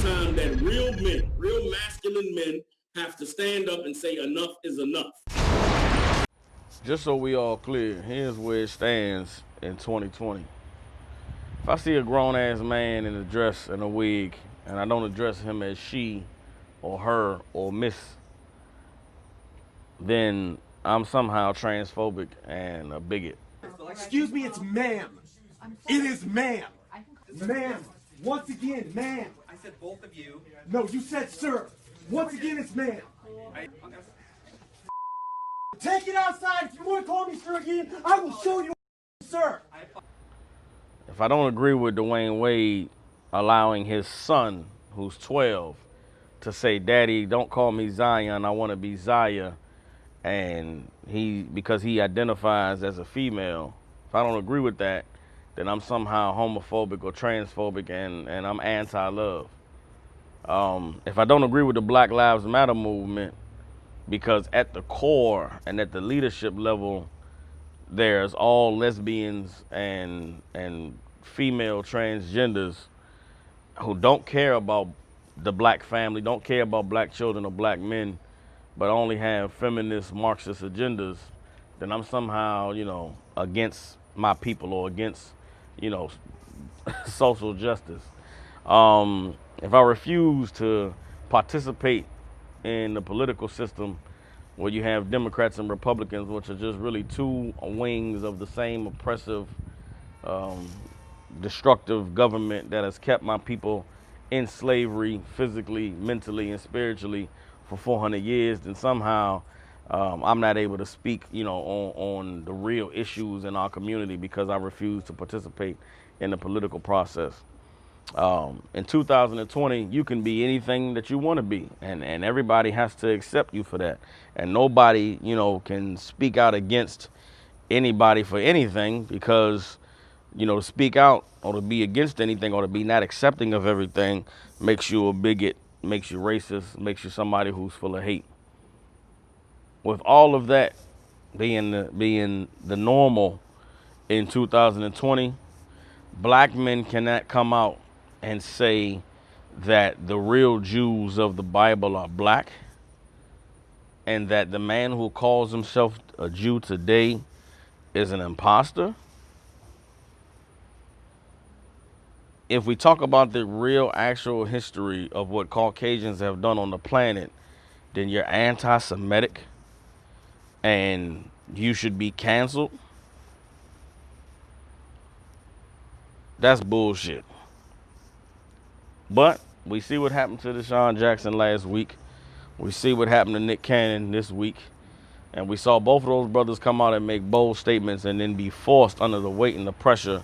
time that real men, real masculine men, have to stand up and say enough is enough. Just so we all clear, here's where it stands in 2020. If I see a grown-ass man in a dress and a wig, and I don't address him as she or her or miss, then I'm somehow transphobic and a bigot. Excuse me, it's ma'am. It is ma'am. Ma'am. Once again, ma'am. I said both of you. No, you said sir. Once again, it's ma'am. Take it outside. If you want to call me sir again, I will show you, sir. If I don't agree with Dwayne Wade allowing his son, who's 12, to say, "Daddy, don't call me Zion, I want to be Zaya," and because he identifies as a female, if I don't agree with that, then I'm somehow homophobic or transphobic, and I'm anti-love. If I don't agree with the Black Lives Matter movement, because at the core and at the leadership level, there's all lesbians and female transgenders who don't care about the black family, don't care about black children or black men, but only have feminist Marxist agendas, then I'm somehow, against my people or against, social justice. If I refuse to participate in the political system where you have Democrats and Republicans, which are just really two wings of the same oppressive, destructive government that has kept my people in slavery physically, mentally, and spiritually for 400 years, then somehow I'm not able to speak, on the real issues in our community because I refuse to participate in the political process. In 2020, you can be anything that you want to be, and everybody has to accept you for that. And nobody, can speak out against anybody for anything because, to speak out or to be against anything or to be not accepting of everything makes you a bigot, makes you racist, makes you somebody who's full of hate. With all of that being the normal in 2020, black men cannot come out and say that the real Jews of the Bible are black and that the man who calls himself a Jew today is an imposter. If we talk about the real actual history of what Caucasians have done on the planet, then you're anti-Semitic and you should be canceled. That's bullshit. But we see what happened to DeSean Jackson last week. We see what happened to Nick Cannon this week. And we saw both of those brothers come out and make bold statements and then be forced under the weight and the pressure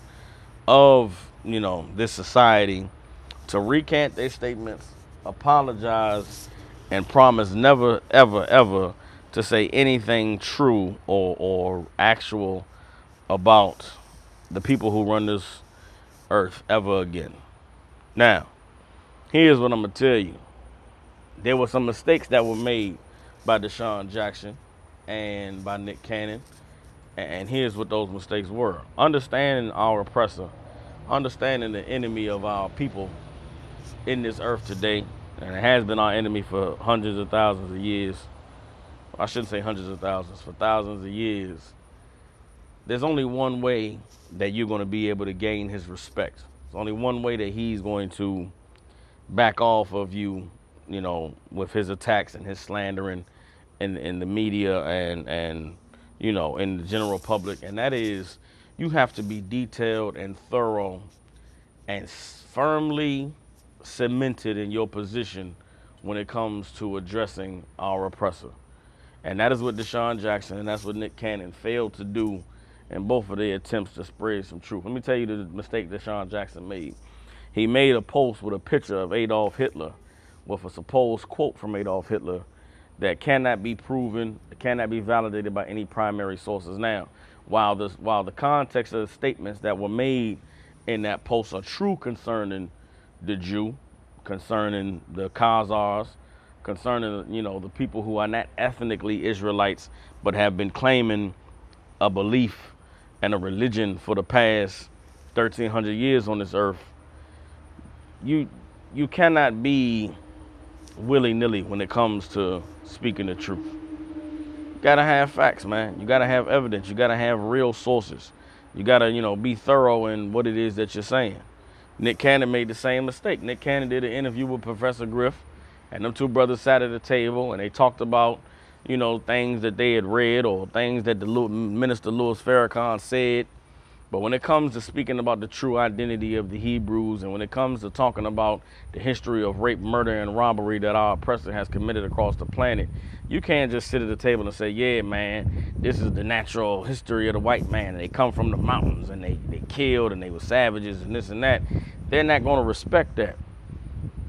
of, this society to recant their statements, apologize, and promise never, ever, ever to say anything true or actual about the people who run this earth ever again. Now, here's what I'm going to tell you. There were some mistakes that were made by DeSean Jackson and by Nick Cannon. And here's what those mistakes were. Understanding our oppressor, understanding the enemy of our people in this earth today, and it has been our enemy for hundreds of thousands of years. I shouldn't say hundreds of thousands, for thousands of years. There's only one way that you're going to be able to gain his respect. There's only one way that he's going to back off of you, with his attacks and his slandering in the media and in the general public. And that is, you have to be detailed and thorough and firmly cemented in your position when it comes to addressing our oppressor. And that is what DeSean Jackson and that's what Nick Cannon failed to do in both of their attempts to spread some truth. Let me tell you the mistake DeSean Jackson made. He made a post with a picture of Adolf Hitler with a supposed quote from Adolf Hitler that cannot be proven, cannot be validated by any primary sources. Now, while the context of the statements that were made in that post are true concerning the Jew, concerning the Khazars, concerning, the people who are not ethnically Israelites, but have been claiming a belief and a religion for the past 1,300 years on this earth, you cannot be willy-nilly when it comes to speaking the truth. You gotta have facts, man. You gotta have evidence. You gotta have real sources. You gotta, be thorough in what it is that you're saying. Nick Cannon made the same mistake. Nick Cannon did an interview with Professor Griff, and them two brothers sat at a table and they talked about, things that they had read or things that the Minister Louis Farrakhan said. But when it comes to speaking about the true identity of the Hebrews, and when it comes to talking about the history of rape, murder, and robbery that our oppressor has committed across the planet, you can't just sit at the table and say, yeah, man, this is the natural history of the white man. They come from the mountains and they killed and they were savages and this and that. They're not going to respect that.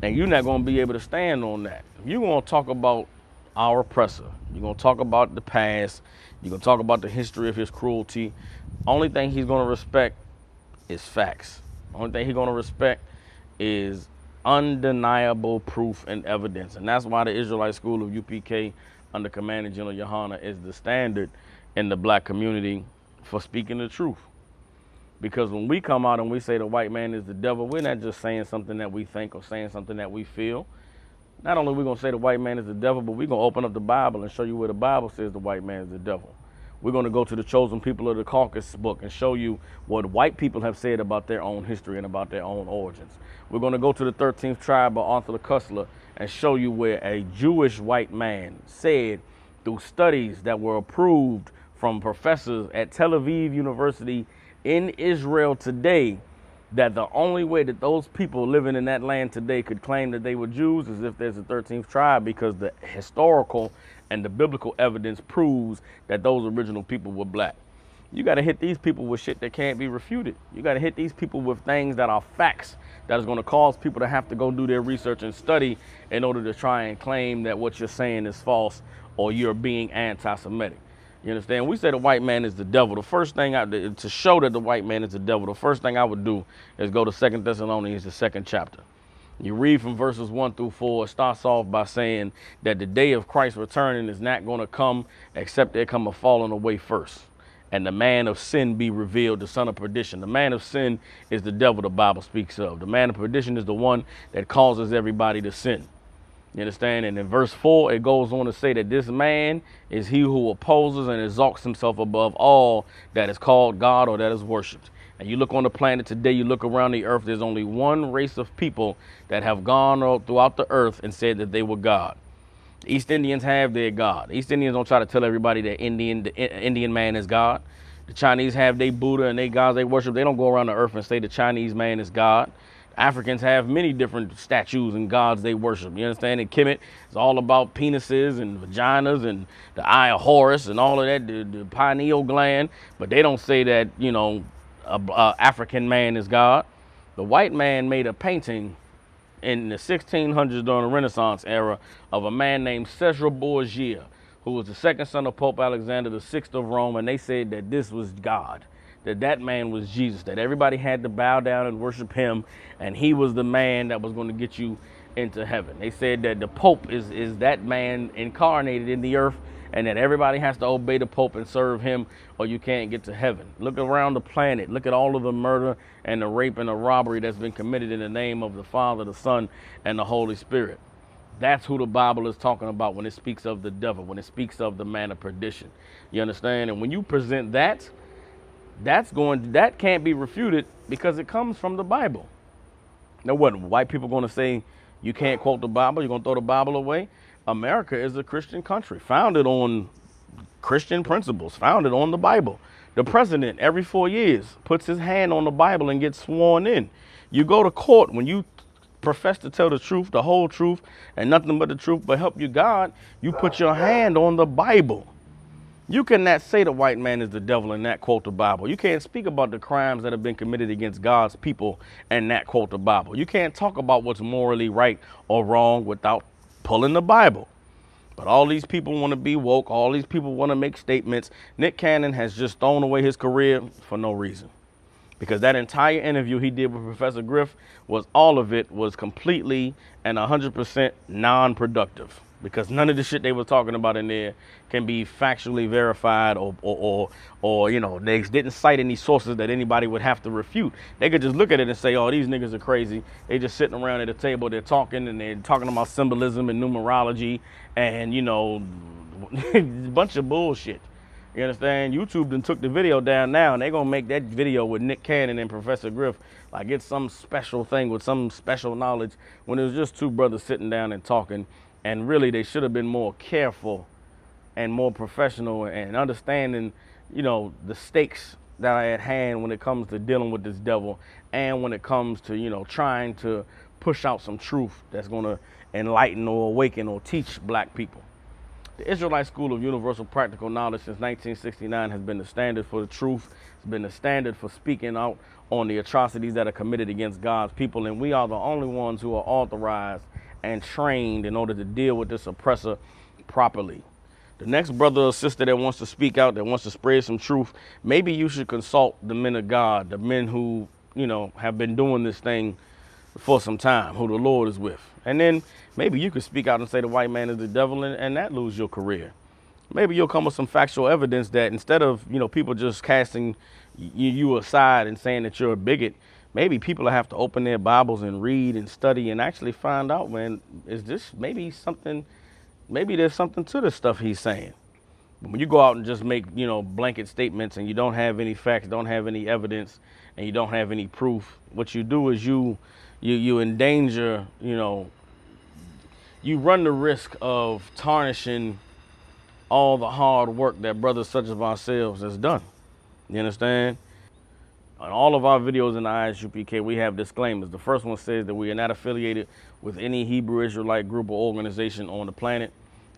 And you're not going to be able to stand on that. If you're going to talk about our oppressor, you're going to talk about the past, you're going to talk about the history of his cruelty, only thing he's going to respect is facts. Only thing he's going to respect is undeniable proof and evidence. And that's why the Israelite School of UPK under Commander General Yohana is the standard in the black community for speaking the truth. Because when we come out and we say the white man is the devil, we're not just saying something that we think or saying something that we feel. Not only are we going to say the white man is the devil, but we're going to open up the Bible and show you where the Bible says the white man is the devil. We're going to go to the Chosen People of the Caucasus book and show you what white people have said about their own history and about their own origins. We're going to go to the 13th tribe of Arthur Kussler and show you where a Jewish white man said through studies that were approved from professors at Tel Aviv University in Israel today, that the only way that those people living in that land today could claim that they were Jews is if there's a 13th tribe, because the historical and the biblical evidence proves that those original people were black. You got to hit these people with shit that can't be refuted. You got to hit these people with things that are facts that is going to cause people to have to go do their research and study in order to try and claim that what you're saying is false or you're being anti-Semitic. You understand? We say the white man is the devil. The first thing to show that the white man is the devil, the first thing I would do is go to 2 Thessalonians, the 2nd chapter. You read from verses 1 through 4. It starts off by saying that the day of Christ's returning is not going to come except there come a falling away first, and the man of sin be revealed, the son of perdition. The man of sin is the devil the Bible speaks of. The man of perdition is the one that causes everybody to sin. You understand? And in verse 4, it goes on to say that this man is he who opposes and exalts himself above all that is called God or that is worshipped. And you look on the planet today, you look around the earth, there's only one race of people that have gone throughout the earth and said that they were God. The East Indians have their God. The East Indians don't try to tell everybody that the Indian man is God. The Chinese have their Buddha and their gods they worship. They don't go around the earth and say the Chinese man is God. Africans have many different statues and gods they worship. You understand? In Kemet, it's all about penises and vaginas and the eye of Horus and all of that, the pineal gland. But they don't say that, a African man is God. The white man made a painting in the 1600s during the Renaissance era of a man named Cesare Borgia, who was the second son of Pope Alexander VI of Rome, and they said that this was God, that man was Jesus, that everybody had to bow down and worship him, and he was the man that was going to get you into heaven. They said that the Pope is that man incarnated in the earth, and that everybody has to obey the Pope and serve him or you can't get to heaven. Look around the planet. Look at all of the murder and the rape and the robbery that's been committed in the name of the Father, the Son, and the Holy Spirit. That's who the Bible is talking about when it speaks of the devil, when it speaks of the man of perdition. You understand? And when you present that, that can't be refuted because it comes from the Bible. Now what, white people going to say you can't quote the Bible, you're going to throw the Bible away? America is a Christian country, founded on Christian principles, founded on the Bible. The president, every 4 years, puts his hand on the Bible and gets sworn in. You go to court, when you profess to tell the truth, the whole truth, and nothing but the truth, but help you God, you put your hand on the Bible. You cannot say the white man is the devil and not quote the Bible. You can't speak about the crimes that have been committed against God's people and not quote the Bible. You can't talk about what's morally right or wrong without pulling the Bible. But all these people want to be woke. All these people want to make statements. Nick Cannon has just thrown away his career for no reason. Because that entire interview he did with Professor Griff all of it was completely and 100% non-productive. because none of the shit they were talking about in there can be factually verified or you know, they didn't cite any sources that anybody would have to refute. They could just look at it and say, oh, these niggas are crazy. They just sitting around at a table, they're talking about symbolism and numerology and, you know, a bunch of bullshit. You understand? YouTube done took the video down now, and they're going to make that video with Nick Cannon and Professor Griff like it's some special thing with some special knowledge when it was just two brothers sitting down and talking. And really, they should have been more careful and more professional and understanding, you know, the stakes that are at hand when it comes to dealing with this devil and when it comes to, you know, trying to push out some truth that's going to enlighten or awaken or teach black people. The Israelite School of Universal Practical Knowledge since 1969 has been the standard for the truth. It's been the standard for speaking out on the atrocities that are committed against God's people. And we are the only ones who are authorized and trained in order to deal with this oppressor properly. The next brother or sister that wants to speak out, that wants to spread some truth, maybe you should consult the men of God, the men who, you know, have been doing this thing for some time, who the Lord is with. And then maybe you could speak out and say the white man is the devil and that lose your career. Maybe you'll come with some factual evidence that instead of, you know, people just casting you aside and saying that you're a bigot, maybe people have to open their Bibles and read and study and actually find out, man, is this maybe there's something to the stuff he's saying. When you go out and just make, you know, blanket statements and you don't have any facts, don't have any evidence, and you don't have any proof, what you do is you endanger, you know, you run the risk of tarnishing all the hard work that brothers such as ourselves has done. You understand? On all of our videos in the ISUPK, we have disclaimers. The first one says that we are not affiliated with any Hebrew Israelite group or organization on the planet.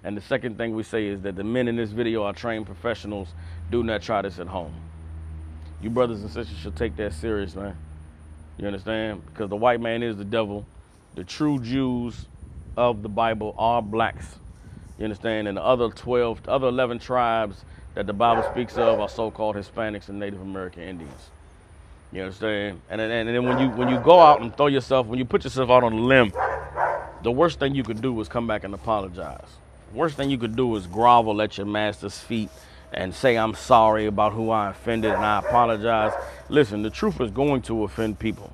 And the second thing we say is that the men in this video are trained professionals. Do not try this at home. You brothers and sisters should take that serious, man. You understand? Because the white man is the devil. The true Jews of the Bible are blacks. You understand? And the other 11 tribes that the Bible speaks of are so-called Hispanics and Native American Indians. You understand? And then when you go out and when you put yourself out on a limb, the worst thing you could do is come back and apologize. The worst thing you could do is grovel at your master's feet and say, I'm sorry about who I offended and I apologize. Listen, the truth is going to offend people.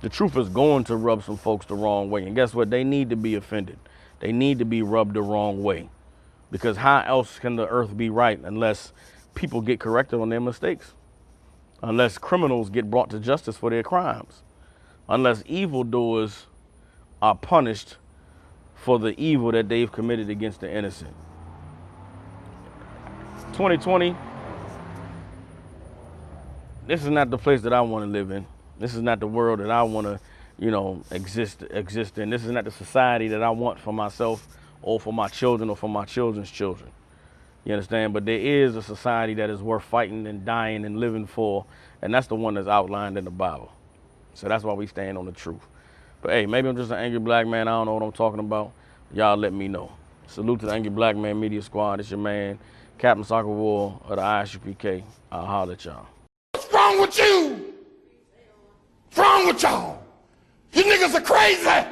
The truth is going to rub some folks the wrong way. And guess what? They need to be offended. They need to be rubbed the wrong way. Because how else can the earth be right unless people get corrected on their mistakes? Unless criminals get brought to justice for their crimes? Unless evildoers are punished for the evil that they've committed against the innocent. 2020, this is not the place that I want to live in. This is not the world that I want to, you know, exist in. This is not the society that I want for myself or for my children or for my children's children. You understand? But there is a society that is worth fighting and dying and living for, and that's the one that's outlined in the Bible. So that's why we stand on the truth. But hey, maybe I'm just an angry black man. I don't know what I'm talking about. Y'all let me know. Salute to the Angry Black Man Media Squad. It's your man, Captain Soccer War of the ISUPK. I'll holler at y'all. What's wrong with you? What's wrong with y'all? You niggas are crazy.